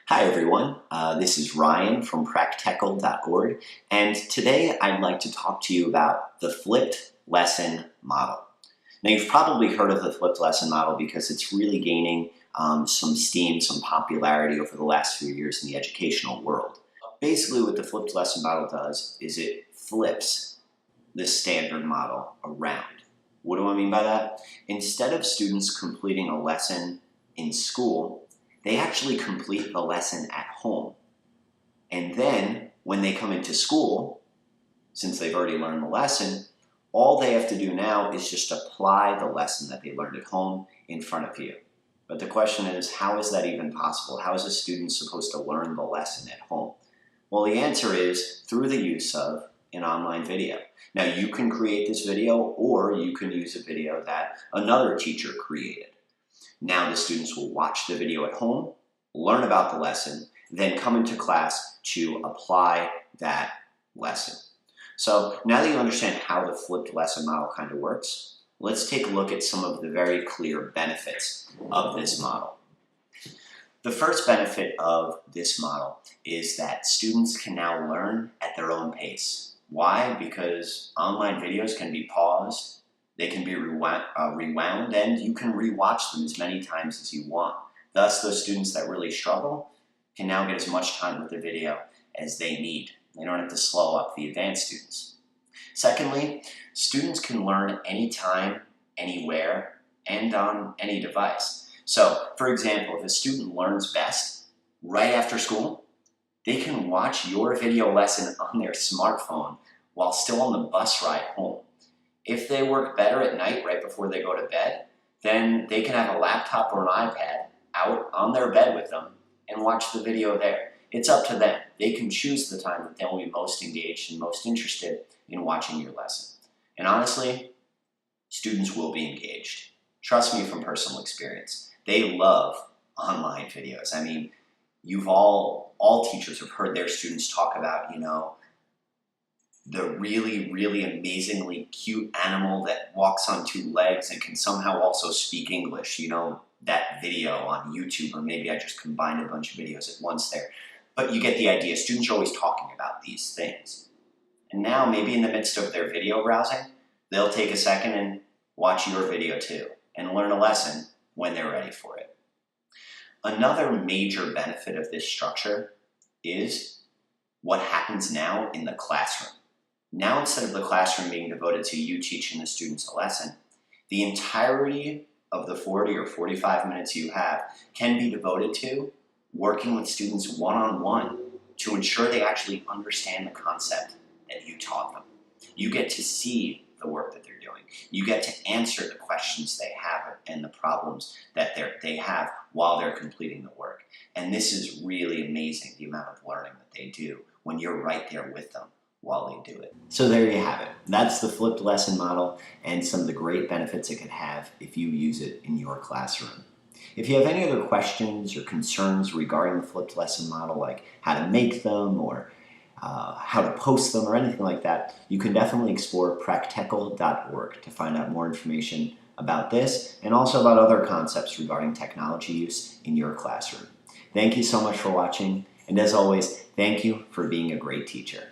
Hi everyone, this is Ryan from practecal.org, and today I'd like to talk to you about the flipped lesson model. Now you've probably heard of the flipped lesson model because it's really gaining some steam, some popularity over the last few years in the educational world. Basically what the flipped lesson model does is it flips the standard model around. What do I mean by that? Instead of students completing a lesson in school, they actually complete the lesson at home. And then when they come into school, since they've already learned the lesson, all they have to do now is just apply the lesson that they learned at home in front of you. But the question is, how is that even possible? How is a student supposed to learn the lesson at home? Well, the answer is through the use of an online video. Now you can create this video, or you can use a video that another teacher created. Now the students will watch the video at home, learn about the lesson, then come into class to apply that lesson. So now that you understand how the flipped lesson model kind of works, let's take a look at some of the very clear benefits of this model. The first benefit of this model is that students can now learn at their own pace. Why? Because online videos can be paused, they can be rewound, and you can rewatch them as many times as you want. Thus, those students that really struggle can now get as much time with the video as they need. They don't have to slow up the advanced students. Secondly, students can learn anytime, anywhere, and on any device. So, for example, if a student learns best right after school, they can watch your video lesson on their smartphone while still on the bus ride home. If they work better at night right before they go to bed, then they can have a laptop or an iPad out on their bed with them and watch the video there. It's up to them. They can choose the time that they'll be most engaged and most interested in watching your lesson. And honestly, students will be engaged. Trust me from personal experience. They love online videos. I mean, all teachers have heard their students talk about, the really, really amazingly cute animal that walks on two legs and can somehow also speak English. That video on YouTube, or maybe I just combined a bunch of videos at once there. But you get the idea. Students are always talking about these things. And now, maybe in the midst of their video browsing, they'll take a second and watch your video too, and learn a lesson when they're ready for it. Another major benefit of this structure is what happens now in the classroom. Now, instead of the classroom being devoted to you teaching the students a lesson, the entirety of the 40 or 45 minutes you have can be devoted to working with students one-on-one to ensure they actually understand the concept that you taught them. You get to see the work that they're doing. You get to answer the questions they have and the problems that they have while they're completing the work. And this is really amazing, the amount of learning that they do when you're right there with them while they do it. So there you have it. That's the flipped lesson model and some of the great benefits it could have if you use it in your classroom. If you have any other questions or concerns regarding the flipped lesson model, like how to make them or how to post them or anything like that, you can definitely explore practecal.org to find out more information about this and also about other concepts regarding technology use in your classroom. Thank you so much for watching, and as always, thank you for being a great teacher.